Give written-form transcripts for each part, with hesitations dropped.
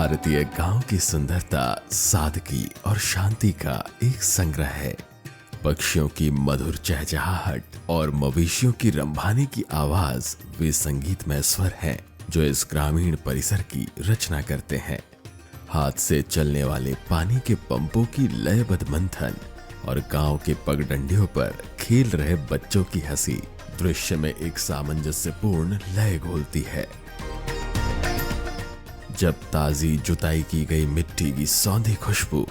भारतीय गांव की सुंदरता, सादगी और शांति का एक संग्रह है। पक्षियों की मधुर चहचहाहट और मवेशियों की रंभाने की आवाज वे संगीतमय स्वर हैं जो इस ग्रामीण परिसर की रचना करते हैं। हाथ से चलने वाले पानी के पंपों की लयबद्ध मंथन और गांव के पगडंडियों पर खेल रहे बच्चों की हंसी दृश्य में एक सामंजस्यपूर्ण लय घोलती है। जब ताजी जुताई की गई मिट्टी की सौंधी खुशबू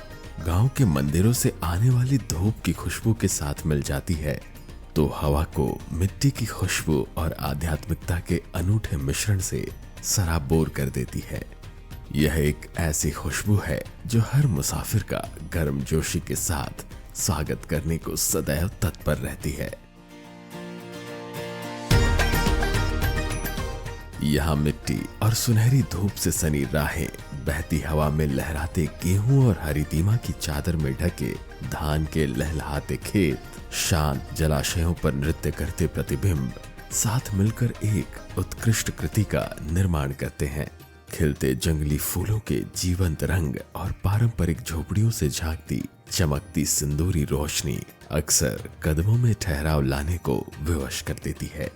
गांव के मंदिरों से आने वाली धूप की खुशबू के साथ मिल जाती है तो हवा को मिट्टी की खुशबू और आध्यात्मिकता के अनूठे मिश्रण से सराबोर कर देती है। यह एक ऐसी खुशबू है जो हर मुसाफिर का गर्मजोशी के साथ स्वागत करने को सदैव तत्पर रहती है। यहाँ मिट्टी और सुनहरी धूप से सनी राहें, बहती हवा में लहराते गेहूं और हरी दीमा की चादर में ढके धान के लहलहाते खेत, शांत जलाशयों पर नृत्य करते प्रतिबिंब साथ मिलकर एक उत्कृष्ट कृति का निर्माण करते हैं। खिलते जंगली फूलों के जीवंत रंग और पारंपरिक झोपड़ियों से झांकती चमकती सिंदूरी रोशनी अक्सर कदमों में ठहराव लाने को विवश कर देती है।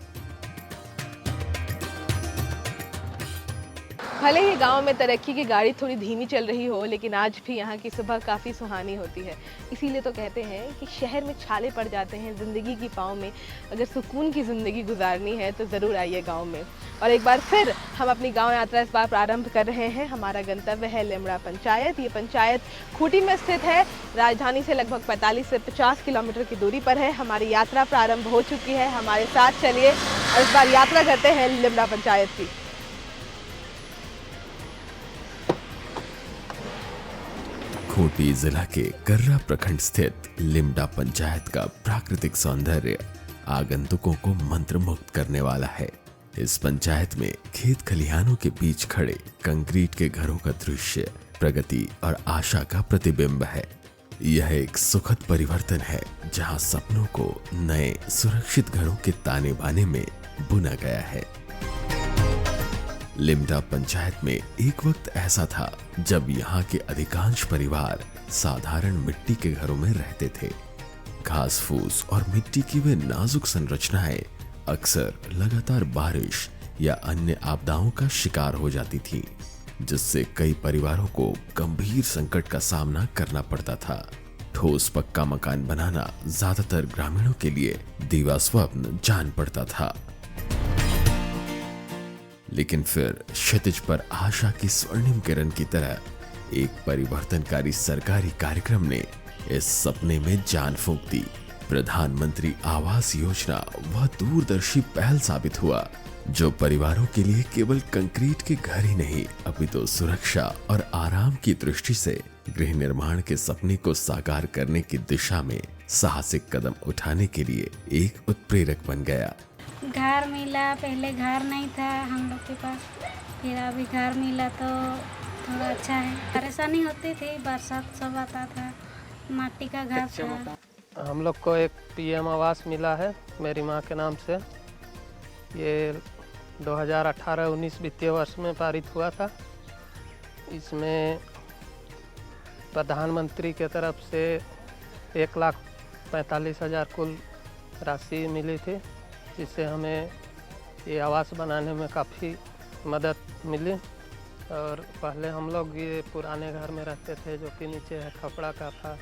भले ही गांव में तरक्की की गाड़ी थोड़ी धीमी चल रही हो, लेकिन आज भी यहाँ की सुबह काफ़ी सुहानी होती है। इसीलिए तो कहते हैं कि शहर में छाले पड़ जाते हैं ज़िंदगी की पाँव में। अगर सुकून की ज़िंदगी गुजारनी है तो ज़रूर आइए गांव में। और एक बार फिर हम अपनी गांव यात्रा इस बार प्रारंभ कर रहे हैं। हमारा गंतव्य है लिमड़ा पंचायत। ये पंचायत खूंटी में स्थित है। राजधानी से लगभग 45 से 50 किलोमीटर की दूरी पर है। हमारी यात्रा प्रारंभ हो चुकी है। हमारे साथ चलिए और इस बार यात्रा करते हैं लिमड़ा पंचायत की। खूंटी जिला के कर्रा प्रखंड स्थित लिमड़ा पंचायत का प्राकृतिक सौंदर्य आगंतुकों को मंत्रमुग्ध करने वाला है। इस पंचायत में खेत खलिहानों के बीच खड़े कंक्रीट के घरों का दृश्य प्रगति और आशा का प्रतिबिंब है। यह एक सुखद परिवर्तन है जहां सपनों को नए सुरक्षित घरों के ताने बाने में बुना गया है। लिमड़ा पंचायत में एक वक्त ऐसा था जब यहाँ के अधिकांश परिवार साधारण मिट्टी के घरों में रहते थे। घास फूस और मिट्टी की वे नाजुक संरचनाएं अक्सर लगातार बारिश या अन्य आपदाओं का शिकार हो जाती थी, जिससे कई परिवारों को गंभीर संकट का सामना करना पड़ता था। ठोस पक्का मकान बनाना ज्यादातर ग्रामीणों के लिए दीवा स्वप्न जान पड़ता था। लेकिन फिर क्षितिज पर आशा की स्वर्णिम किरण की तरह एक परिवर्तनकारी सरकारी कार्यक्रम ने इस सपने में जान फूंक दी। प्रधानमंत्री आवास योजना वह दूरदर्शी पहल साबित हुआ जो परिवारों के लिए केवल कंक्रीट के घर ही नहीं अपितु सुरक्षा और आराम की दृष्टि से गृह निर्माण के सपने को साकार करने की दिशा में साहसिक कदम उठाने के लिए एक उत्प्रेरक बन गया। घर मिला, पहले घर नहीं था हम लोग के पास, फिर अभी घर मिला तो थोड़ा अच्छा है। परेशानी होती थी, बरसात सब आता था, माटी का घर था। हम लोग को एक पीएम आवास मिला है मेरी माँ के नाम से। ये 2018-19 वित्तीय वर्ष में पारित हुआ था। इसमें प्रधानमंत्री के तरफ से 1,45,000 कुल राशि मिली थी, जिससे हमें ये आवास बनाने में काफ़ी मदद मिली। और पहले हम लोग ये पुराने घर में रहते थे जो कि नीचे है खपड़ा का था,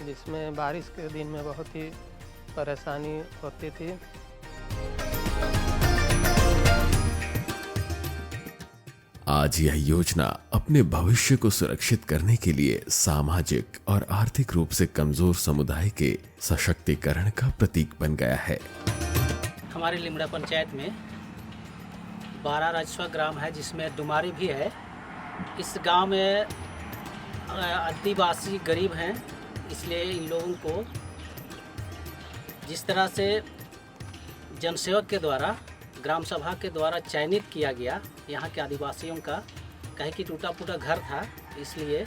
जिसमें बारिश के दिन में बहुत ही परेशानी होती थी। आज यह योजना अपने भविष्य को सुरक्षित करने के लिए सामाजिक और आर्थिक रूप से कमजोर समुदाय के सशक्तिकरण का प्रतीक बन गया है। हमारे लिमड़ा पंचायत में 12 राजस्व ग्राम है, जिसमें डुमारी भी है। इस गांव में आदिवासी गरीब हैं, इसलिए इन लोगों को जिस तरह से जनसेवक के द्वारा ग्राम सभा के द्वारा चयनित किया गया यहाँ के आदिवासियों का, कहे कि टूटा फूटा घर था, इसलिए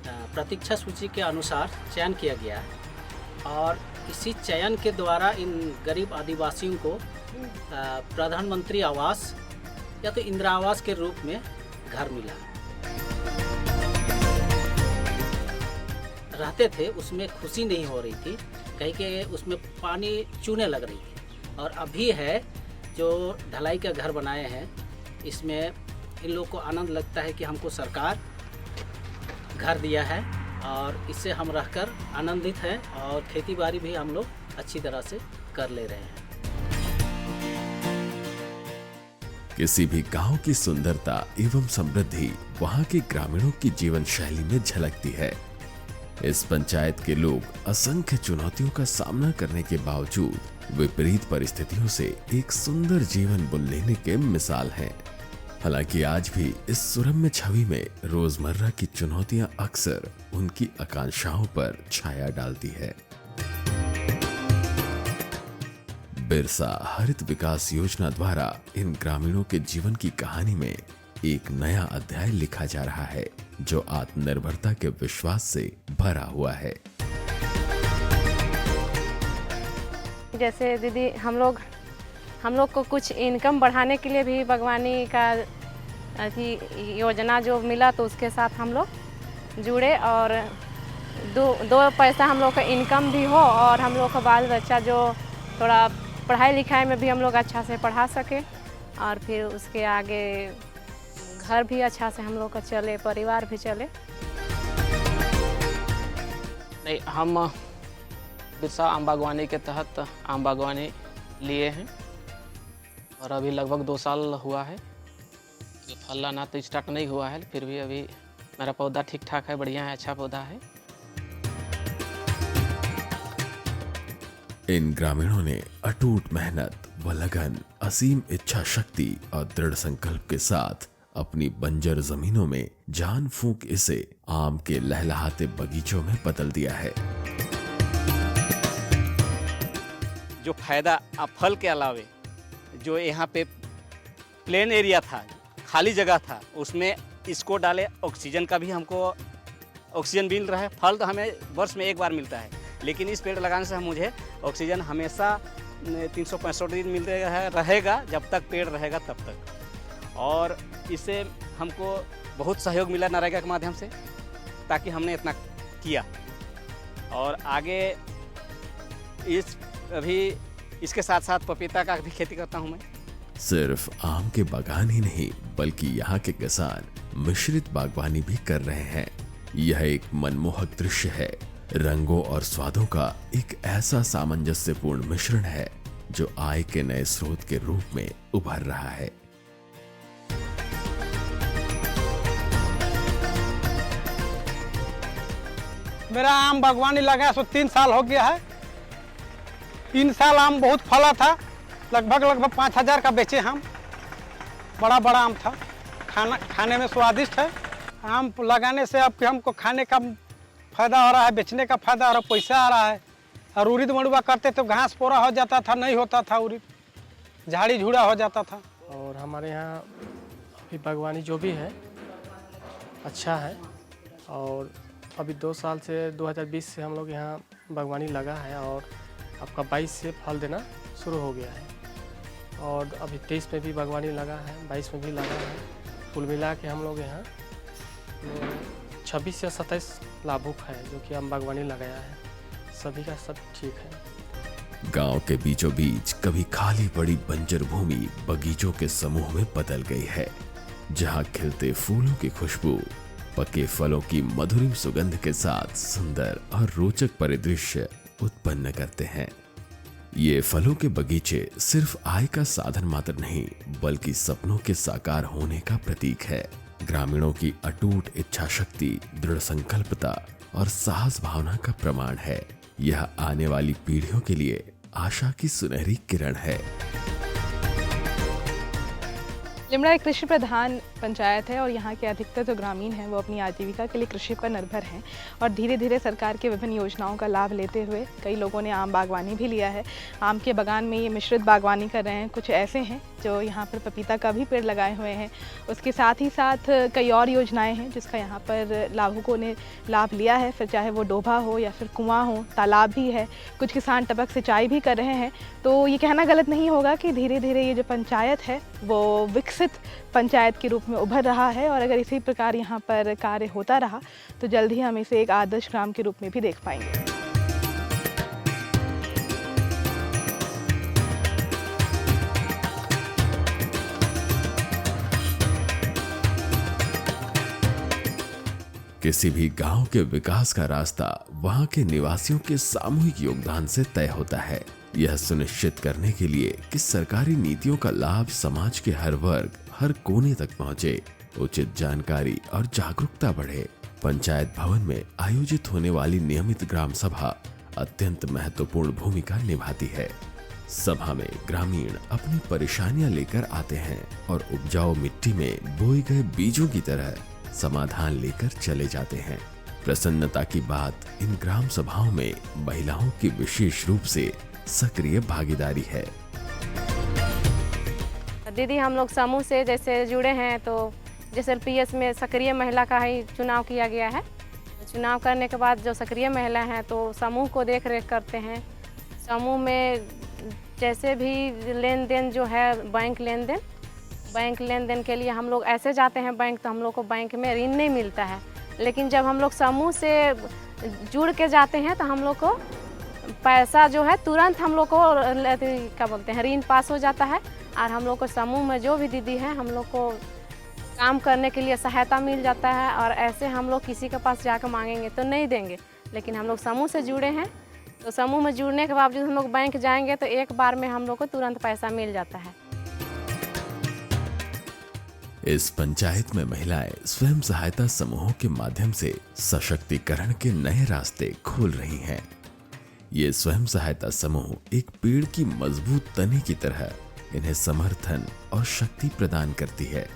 प्रतीक्षा सूची के अनुसार चयन किया गया है। और इसी चयन के द्वारा इन गरीब आदिवासियों को प्रधानमंत्री आवास या तो इंदिरा आवास के रूप में घर मिला। रहते थे उसमें खुशी नहीं हो रही थी, कहीं के उसमें पानी चूने लग रही थी। और अभी है जो ढलाई का घर बनाए हैं, इसमें इन लोग को आनंद लगता है कि हमको सरकार घर दिया है और इससे हम रहकर आनंदित हैं और खेती बाड़ी भी हम लोग अच्छी तरह से कर ले रहे हैं। किसी भी गांव की सुंदरता एवं समृद्धि वहां के ग्रामीणों की जीवन शैली में झलकती है। इस पंचायत के लोग असंख्य चुनौतियों का सामना करने के बावजूद विपरीत परिस्थितियों से एक सुंदर जीवन बुन लेने के मिसाल हैं। हालांकि आज भी इस सुरम्य छवि में रोजमर्रा की चुनौतियां अक्सर उनकी आकांक्षाओं पर छाया डालती है। बिरसा हरित विकास योजना द्वारा इन ग्रामीणों के जीवन की कहानी में एक नया अध्याय लिखा जा रहा है, जो आत्मनिर्भरता के विश्वास से भरा हुआ है। जैसे दीदी हम लोग को कुछ इनकम बढ़ाने के लिए भी बागवानी का योजना जो मिला तो उसके साथ हम लोग जुड़े और दो पैसा हम लोग का इनकम भी हो और हम लोग का बाल बच्चा जो थोड़ा पढ़ाई लिखाई में भी हम लोग अच्छा से पढ़ा सके और फिर उसके आगे घर भी अच्छा से हम लोग का चले, परिवार भी चले। नहीं, हम बिरसा आम बागवानी के तहत आम बागवानी लिए हैं और अभी लगभग 2 साल हुआ है। फल लाना तो स्टार्ट नहीं हुआ है, फिर भी अभी मेरा पौधा ठीक ठाक है, बढ़िया है, अच्छा पौधा है। इन ग्रामीणों ने अटूट मेहनत व लगन, असीम इच्छा शक्ति और दृढ़ संकल्प के साथ अपनी बंजर जमीनों में जान फूंक इसे आम के लहलहाते बगीचों में बदल दिया है। जो फायदा अब फल के अलावे जो यहाँ पे प्लेन एरिया था, खाली जगह था, उसमें इसको डाले, ऑक्सीजन का भी हमको ऑक्सीजन मिल रहा है। फल तो हमें वर्ष में एक बार मिलता है, लेकिन इस पेड़ लगाने से मुझे ऑक्सीजन हमेशा 365 दिन मिल रहेगा, जब तक पेड़ रहेगा तब तक। और इससे हमको बहुत सहयोग मिला नरेगा के माध्यम से, ताकि हमने इतना किया और आगे अभी इसके साथ साथ पपीता का भी खेती करता हूँ मैं। सिर्फ आम के बागान ही नहीं बल्कि यहाँ के किसान मिश्रित बागवानी भी कर रहे हैं। यह एक मनमोहक दृश्य है, रंगों और स्वादों का एक ऐसा सामंजस्यपूर्ण मिश्रण है जो आय के नए स्रोत के रूप में उभर रहा है। मेरा आम बागवानी लगा 3 साल हो गया है। 3 साल आम बहुत फला था, लगभग 5000 का बेचे हम। बड़ा आम था, खाने में स्वादिष्ट है। आम लगाने से अब हमको खाने का फायदा हो रहा है, बेचने का फायदा हो रहा है, पैसा आ रहा है। और उड़ीद मड़ुआ करते तो घास पोरा हो जाता था, नहीं होता था उड़ीद, झाड़ी झूड़ा हो जाता था। और हमारे यहाँ अभी बागवानी जो भी है अच्छा है और अभी 2 साल से 2020 से हम लोग यहाँ बागवानी लगा है और आपका 22 से फल देना शुरू हो गया है। और अभी 23 में भी बागवानी लगा है, 22 में भी लगा है। कुल मिला के हम लोग यहाँ 26 या 27 लाभुक है जो कि हम बागवानी लगाया है। सभी का सब ठीक है। गांव के बीचों बीच कभी खाली पड़ी बंजर भूमि बगीचों के समूह में बदल गई है, जहां खिलते फूलों की खुशबू पके फलों की मधुरिम सुगंध के साथ सुंदर और रोचक परिदृश्य उत्पन्न करते हैं। ये फलों के बगीचे सिर्फ आय का साधन मात्र नहीं बल्कि सपनों के साकार होने का प्रतीक है। ग्रामीणों की अटूट इच्छा शक्ति, दृढ़ संकल्पता और साहस भावना का प्रमाण है। यह आने वाली पीढ़ियों के लिए आशा की सुनहरी किरण है। लिमड़ा एक कृषि प्रधान पंचायत है और यहाँ के अधिकतर जो ग्रामीण हैं वो अपनी आजीविका के लिए कृषि पर निर्भर हैं और धीरे धीरे सरकार के विभिन्न योजनाओं का लाभ लेते हुए कई लोगों ने आम बागवानी भी लिया है। आम के बागान में ये मिश्रित बागवानी कर रहे हैं। कुछ ऐसे हैं जो यहाँ पर पपीता का भी पेड़ लगाए हुए हैं। उसके साथ ही साथ कई और योजनाएँ हैं जिसका यहाँ पर लाभुकों ने लाभ लिया है, फिर चाहे वो डोभा हो या फिर कुआँ हो, तालाब भी है। कुछ किसान टपक सिंचाई भी कर रहे हैं। तो ये कहना गलत नहीं होगा कि धीरे धीरे ये जो पंचायत है वो विकसित विकसित पंचायत के रूप में उभर रहा है और अगर इसी प्रकार यहाँ पर कार्य होता रहा तो जल्द ही हम इसे एक आदर्श ग्राम के रूप में भी देख पाएंगे। किसी भी गांव के विकास का रास्ता वहां के निवासियों के सामूहिक योगदान से तय होता है। यह सुनिश्चित करने के लिए कि सरकारी नीतियों का लाभ समाज के हर वर्ग, हर कोने तक पहुंचे, उचित जानकारी और जागरूकता बढ़े, पंचायत भवन में आयोजित होने वाली नियमित ग्राम सभा अत्यंत महत्वपूर्ण भूमिका निभाती है। सभा में ग्रामीण अपनी परेशानियां लेकर आते हैं और उपजाऊ मिट्टी में बोए गए बीजों की तरह समाधान लेकर चले जाते हैं। प्रसन्नता की बात इन ग्राम सभाओं में महिलाओं की विशेष रूप से सक्रिय भागीदारी है। दीदी हम लोग समूह से जैसे जुड़े हैं तो जैसे PS में सक्रिय महिला का ही चुनाव किया गया है। चुनाव करने के बाद जो सक्रिय महिला हैं तो समूह को देख रेख करते हैं। समूह में जैसे भी लेन देन जो है बैंक लेन देन के लिए हम लोग ऐसे जाते हैं बैंक, तो हम लोग को बैंक में ऋण नहीं मिलता है। लेकिन जब हम लोग समूह से जुड़ के जाते हैं तो हम लोग को पैसा जो है तुरंत हम लोग को क्या बोलते हैं ऋण पास हो जाता है और हम लोग को समूह में जो भी दीदी है हम लोग को काम करने के लिए सहायता मिल जाता है। और ऐसे हम लोग किसी के पास जाकर मांगेंगे तो नहीं देंगे, लेकिन हम लोग समूह से जुड़े हैं तो समूह में जुड़ने के बावजूद हम लोग बैंक जाएंगे तो एक बार में हम लोग को तुरंत पैसा मिल जाता है। इस पंचायत में महिलाएं स्वयं सहायता समूहों के माध्यम से सशक्तिकरण के नए रास्ते खोल रही हैं। ये स्वयं सहायता समूह एक पेड़ की मजबूत तने की तरह इन्हें समर्थन और शक्ति प्रदान करती है।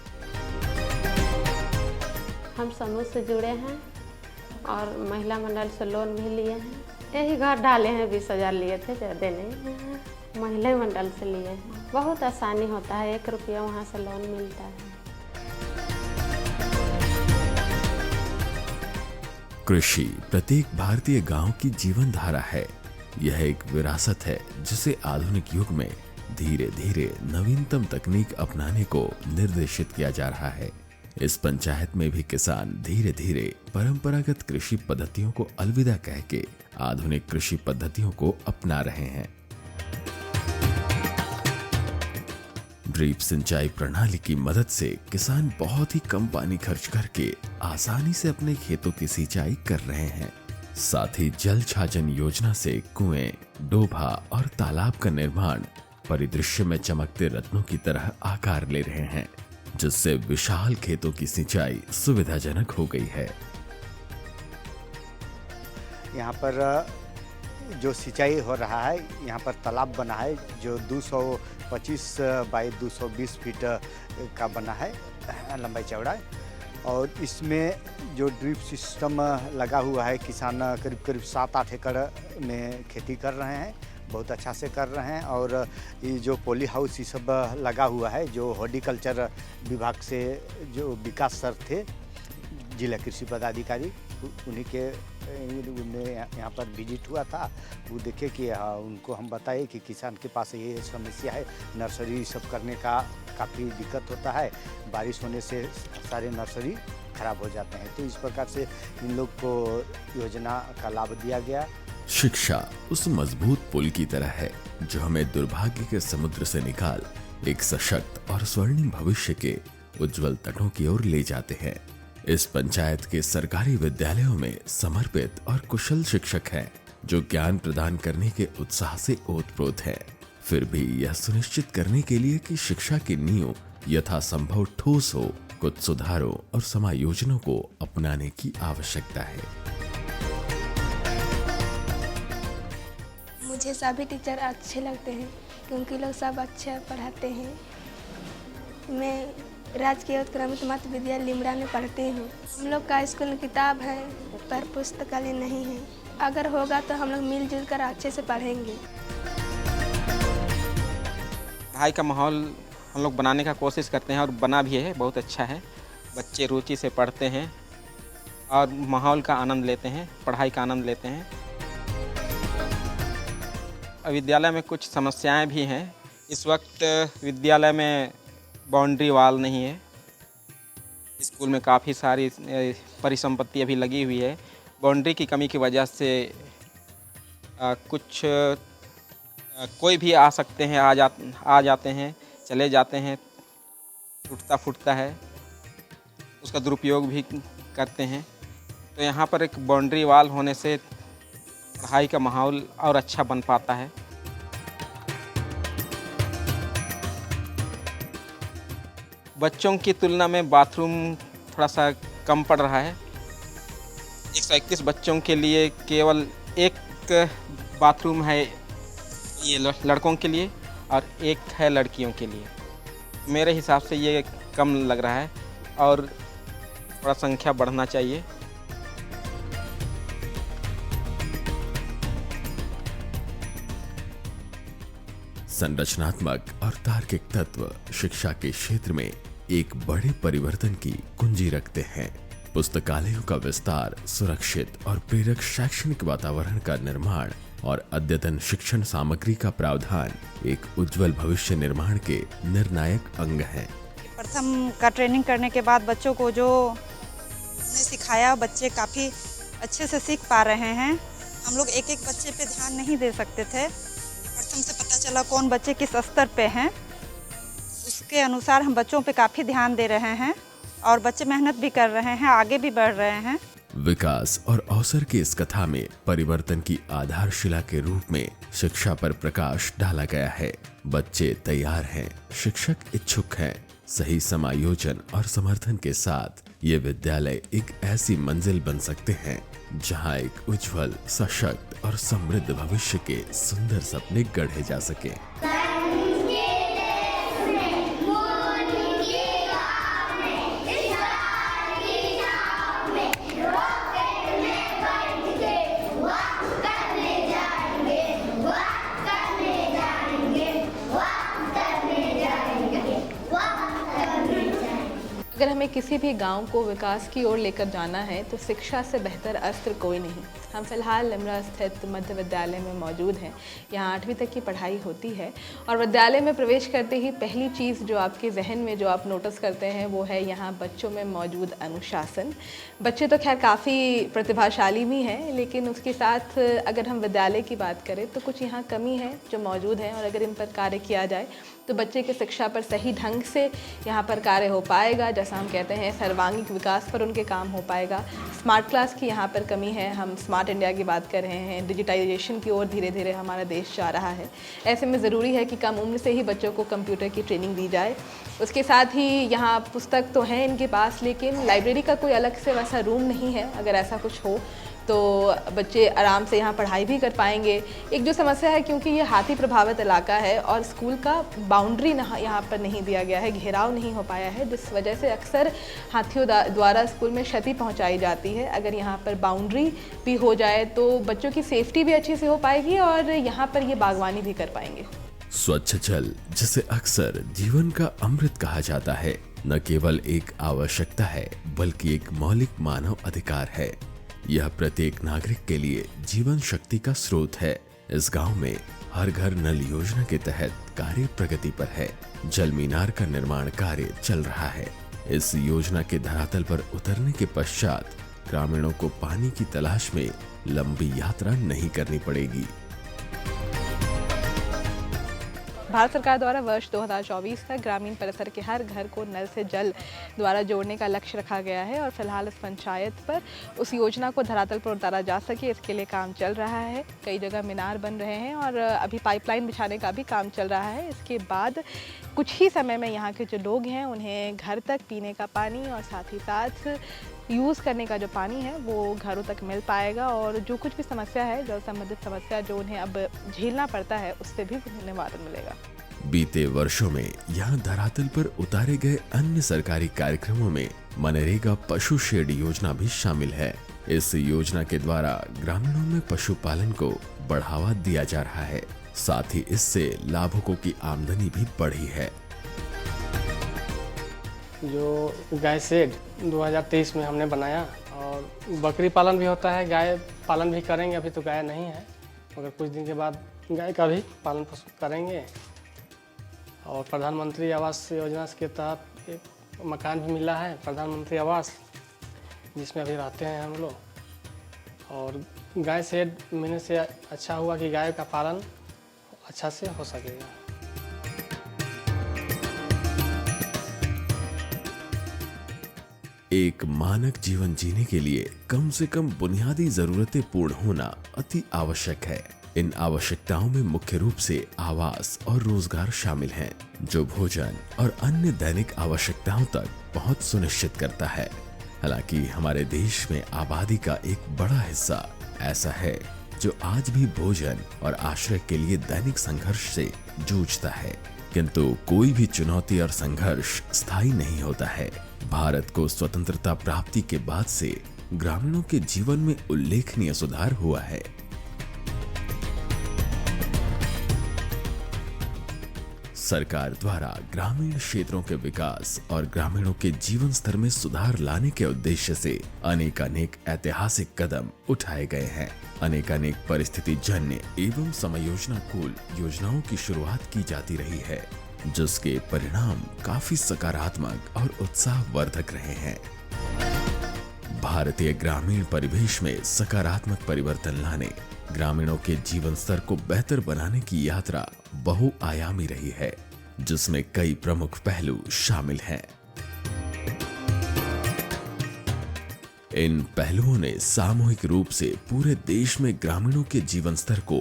हम समूह से जुड़े हैं और महिला मंडल से लोन भी लिए हैं। यही घर डाले हैं, 20,000 लिए थे, ज़्यादा नहीं। महिला मंडल से लिए हैं। बहुत आसानी होता है, 1 रुपया वहाँ से लोन मिलता है। कृषि प्रत्येक भारतीय गांव की जीवन धारा है। यह एक विरासत है जिसे आधुनिक युग में धीरे धीरे नवीनतम तकनीक अपनाने को निर्देशित किया जा रहा है। इस पंचायत में भी किसान धीरे धीरे परंपरागत कृषि पद्धतियों को अलविदा कह के आधुनिक कृषि पद्धतियों को अपना रहे हैं। ड्रिप सिंचाई प्रणाली की मदद से किसान बहुत ही कम पानी खर्च करके आसानी से अपने खेतों की सिंचाई कर रहे हैं। साथ ही जल छाजन योजना से कुएं, डोभा और तालाब का निर्माण परिदृश्य में चमकते रत्नों की तरह आकार ले रहे हैं, जिससे विशाल खेतों की सिंचाई सुविधाजनक हो गई है। यहाँ पर जो सिंचाई हो रहा है, यहाँ पर तालाब बना है जो 225 बाई 220 फीट का बना है, लंबाई चौड़ा, और इसमें जो ड्रिप सिस्टम लगा हुआ है, किसान करीब करीब 7-8 एकड़ में खेती कर रहे हैं, बहुत अच्छा से कर रहे हैं। और ये जो पॉली हाउस ये सब लगा हुआ है, जो हॉर्टिकल्चर विभाग से जो विकास सर थे, जिला कृषि पदाधिकारी, उन्हीं के यहाँ पर विजिट हुआ था। वो देखे कि उनको हम बताए कि किसान के पास ये समस्या है, नर्सरी सब करने का काफ़ी दिक्कत होता है, बारिश होने से सारे नर्सरी खराब हो जाते हैं। तो इस प्रकार से इन लोग को योजना का लाभ दिया गया। शिक्षा उस मजबूत पुल की तरह है जो हमें दुर्भाग्य के समुद्र से निकाल एक सशक्त और स्वर्णिम भविष्य के उज्जवल तटों की ओर ले जाते हैं। इस पंचायत के सरकारी विद्यालयों में समर्पित और कुशल शिक्षक हैं जो ज्ञान प्रदान करने के उत्साह से ओतप्रोत हैं। फिर भी यह सुनिश्चित करने के लिए कि शिक्षा की नींव यथासंभव ठोस हो, कुछ सुधारों और समायोजनों को अपनाने की आवश्यकता है। मुझे सभी टीचर अच्छे लगते हैं क्योंकि लोग सब अच्छा पढ़ाते हैं। मैं राजकीय उत्क्रमित मध्य विद्यालय लिमड़ा में पढ़ती हूँ। हम लोग का स्कूल में किताब है पर पुस्तकालय नहीं है। अगर होगा तो हम लोग मिलजुल कर अच्छे से पढ़ेंगे। पढ़ाई का माहौल हम लोग बनाने का कोशिश करते हैं और बना भी है, बहुत अच्छा है। बच्चे रुचि से पढ़ते हैं और माहौल का आनंद लेते हैं, पढ़ाई का आनंद लेते हैं। विद्यालय में कुछ समस्याएं भी हैं। इस वक्त विद्यालय में बाउंड्री वाल नहीं है। स्कूल में काफ़ी सारी परिसंपत्ति अभी लगी हुई है। बाउंड्री की कमी की वजह से कुछ कोई भी आ सकते हैं, आ जाते हैं, चले जाते हैं, टूटता फूटता है, उसका दुरुपयोग भी करते हैं। तो यहाँ पर एक बाउंड्री वाल होने से पढ़ाई का माहौल और अच्छा बन पाता है। बच्चों की तुलना में बाथरूम थोड़ा सा कम पड़ रहा है। 131 बच्चों के लिए केवल एक बाथरूम है ये लड़कों के लिए और एक है लड़कियों के लिए। मेरे हिसाब से ये कम लग रहा है और थोड़ा संख्या बढ़ना चाहिए। संरचनात्मक और तार्किक तत्व शिक्षा के क्षेत्र में एक बड़े परिवर्तन की कुंजी रखते हैं। पुस्तकालयों का विस्तार, सुरक्षित और प्रेरक शैक्षणिक वातावरण का निर्माण और अद्यतन शिक्षण सामग्री का प्रावधान एक उज्जवल भविष्य निर्माण के निर्णायक अंग हैं। प्रथम का ट्रेनिंग करने के बाद बच्चों को जो हमने सिखाया, बच्चे काफ़ी अच्छे से सीख पा रहे हैं। हम लोग एक एक बच्चे पे ध्यान नहीं दे सकते थे। प्रथम से पता चला कौन बच्चे किस स्तर पे हैं, उसके अनुसार हम बच्चों पे काफ़ी ध्यान दे रहे हैं और बच्चे मेहनत भी कर रहे हैं, आगे भी बढ़ रहे हैं। विकास और अवसर की इस कथा में परिवर्तन की आधारशिला के रूप में शिक्षा पर प्रकाश डाला गया है। बच्चे तैयार हैं, शिक्षक इच्छुक हैं। सही समायोजन और समर्थन के साथ ये विद्यालय एक ऐसी मंजिल बन सकते हैं जहां एक उज्जवल, सशक्त और समृद्ध भविष्य के सुंदर सपने गढ़े जा सके। अगर हमें किसी भी गांव को विकास की ओर लेकर जाना है तो शिक्षा से बेहतर अस्त्र कोई नहीं। हम फिलहाल लिमरा स्थित मध्य विद्यालय में मौजूद हैं। यहाँ 8वीं तक की पढ़ाई होती है और विद्यालय में प्रवेश करते ही पहली चीज़ जो आपके जहन में जो आप नोटिस करते हैं वो है यहाँ बच्चों में मौजूद अनुशासन। बच्चे तो खैर काफ़ी प्रतिभाशाली भी हैं, लेकिन उसके साथ अगर हम विद्यालय की बात करें तो कुछ यहाँ कमी है जो मौजूद है और अगर इन पर कार्य किया जाए तो बच्चे की शिक्षा पर सही ढंग से यहाँ पर कार्य हो पाएगा। जैसा हम कहते हैं सर्वांगीण विकास पर उनके काम हो पाएगा। स्मार्ट क्लास की यहाँ पर कमी है। हम स्मार्ट इंडिया की बात कर रहे हैं, डिजिटाइजेशन की ओर धीरे धीरे हमारा देश जा रहा है। ऐसे में ज़रूरी है कि कम उम्र से ही बच्चों को कंप्यूटर की ट्रेनिंग दी जाए। उसके साथ ही यहाँ पुस्तक तो हैं इनके पास, लेकिन लाइब्रेरी का कोई अलग से वैसा रूम नहीं है। अगर ऐसा कुछ हो तो बच्चे आराम से यहाँ पढ़ाई भी कर पाएंगे। एक जो समस्या है, क्योंकि ये हाथी प्रभावित इलाका है और स्कूल का बाउंड्री यहाँ पर नहीं दिया गया है, घेराव नहीं हो पाया है, जिस वजह से अक्सर हाथियों द्वारा स्कूल में क्षति पहुँचाई जाती है। अगर यहाँ पर बाउंड्री भी हो जाए तो बच्चों की सेफ्टी भी अच्छे से हो पाएगी और यहाँ पर ये बागवानी भी कर पाएंगे। स्वच्छ जल, जिसे अक्सर जीवन का अमृत कहा जाता है, न केवल एक आवश्यकता है बल्कि एक मौलिक मानव अधिकार है। यह प्रत्येक नागरिक के लिए जीवन शक्ति का स्रोत है। इस गांव में हर घर नल योजना के तहत कार्य प्रगति पर है। जल मीनार का निर्माण कार्य चल रहा है। इस योजना के धरातल पर उतरने के पश्चात ग्रामीणों को पानी की तलाश में लंबी यात्रा नहीं करनी पड़ेगी। भारत सरकार द्वारा वर्ष 2024 तक ग्रामीण परिसर के हर घर को नल से जल द्वारा जोड़ने का लक्ष्य रखा गया है और फिलहाल इस पंचायत पर उस योजना को धरातल पर उतारा जा सके, इसके लिए काम चल रहा है। कई जगह मीनार बन रहे हैं और अभी पाइपलाइन बिछाने का भी काम चल रहा है। इसके बाद कुछ ही समय में यहाँ के जो लोग हैं उन्हें घर तक पीने का पानी और साथ ही साथ यूज़ करने का जो पानी है वो घरों तक मिल पाएगा और जो कुछ भी समस्या है, जल संबंधित समस्या जो उन्हें अब झेलना पड़ता है, उससे भी उन्हें निवारण मिलेगा। बीते वर्षों में यहाँ धरातल पर उतारे गए अन्य सरकारी कार्यक्रमों में मनरेगा पशु शेड योजना भी शामिल है। इस योजना के द्वारा ग्रामीणों में पशुपालन को बढ़ावा दिया जा रहा है, साथ ही इससे लाभुकों की आमदनी भी बढ़ी है। जो गाय शेड 2023 में हमने बनाया और बकरी पालन भी होता है, गाय पालन भी करेंगे। अभी तो गाय नहीं है, मगर कुछ दिन के बाद गाय का भी पालन पोषण करेंगे और प्रधानमंत्री आवास योजना के तहत एक मकान भी मिला है, प्रधानमंत्री आवास, जिसमें अभी रहते हैं हम लोग। और गाय शेड मिलने से अच्छा हुआ कि गाय का पालन अच्छा से हो सकेगा। एक मानक जीवन जीने के लिए कम से कम बुनियादी जरूरतें पूर्ण होना अति आवश्यक है। इन आवश्यकताओं में मुख्य रूप से आवास और रोजगार शामिल हैं, जो भोजन और अन्य दैनिक आवश्यकताओं तक पहुंच सुनिश्चित करता है। हालांकि हमारे देश में आबादी का एक बड़ा हिस्सा ऐसा है जो आज भी भोजन और आश्रय के लिए दैनिक संघर्ष से जूझता है, किंतु कोई भी चुनौती और संघर्ष स्थायी नहीं होता है। भारत को स्वतंत्रता प्राप्ति के बाद से ग्रामीणों के जीवन में उल्लेखनीय सुधार हुआ है। सरकार द्वारा ग्रामीण क्षेत्रों के विकास और ग्रामीणों के जीवन स्तर में सुधार लाने के उद्देश्य से अनेक ऐतिहासिक कदम उठाए गए हैं। अनेक परिस्थिति जन्य एवं समयोजनाकुल योजनाओं की शुरुआत की जाती रही है, जिसके परिणाम काफी सकारात्मक और उत्साहवर्धक रहे हैं। भारतीय ग्रामीण परिवेश में सकारात्मक परिवर्तन लाने, ग्रामीणों के जीवन स्तर को बेहतर बनाने की यात्रा बहुआयामी रही है, जिसमें कई प्रमुख पहलू शामिल हैं। इन पहलुओं ने सामूहिक रूप से पूरे देश में ग्रामीणों के जीवन स्तर को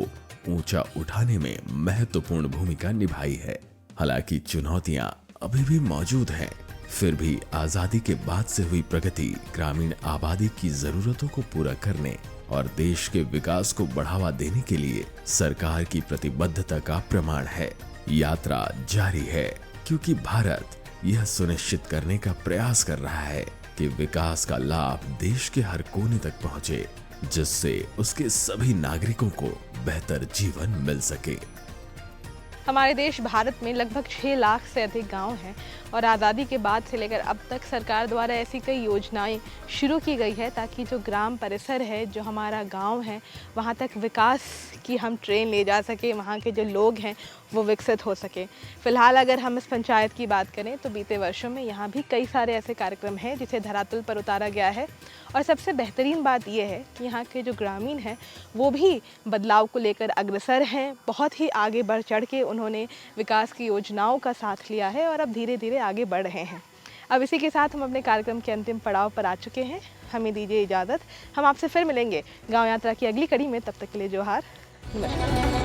ऊंचा उठाने में महत्वपूर्ण भूमिका निभाई है। हालांकि चुनौतियां अभी भी मौजूद हैं, फिर भी आजादी के बाद से हुई प्रगति ग्रामीण आबादी की जरूरतों को पूरा करने और देश के विकास को बढ़ावा देने के लिए सरकार की प्रतिबद्धता का प्रमाण है। यात्रा जारी है, क्योंकि भारत यह सुनिश्चित करने का प्रयास कर रहा है कि विकास का लाभ देश के हर कोने तक पहुंचे, जिससे उसके सभी नागरिकों को बेहतर जीवन मिल सके। हमारे देश भारत में लगभग 6 लाख से अधिक गांव हैं और आज़ादी के बाद से लेकर अब तक सरकार द्वारा ऐसी कई योजनाएं शुरू की गई है ताकि जो ग्राम परिसर है, जो हमारा गांव है, वहां तक विकास की हम ट्रेन ले जा सके, वहां के जो लोग हैं वो विकसित हो सके। फ़िलहाल अगर हम इस पंचायत की बात करें तो बीते वर्षों में यहाँ भी कई सारे ऐसे कार्यक्रम हैं जिसे धरातल पर उतारा गया है और सबसे बेहतरीन बात यह है कि यहाँ के जो ग्रामीण हैं वो भी बदलाव को लेकर अग्रसर हैं। बहुत ही आगे बढ़ चढ़ के उन्होंने विकास की योजनाओं का साथ लिया है और अब धीरे धीरे आगे बढ़ रहे हैं। अब इसी के साथ हम अपने कार्यक्रम के अंतिम पड़ाव पर आ चुके हैं। हमें दीजिए इजाज़त। हम आपसे फिर मिलेंगे गाँव यात्रा की अगली कड़ी में। तब तक के लिए जोहार, नमस्कार।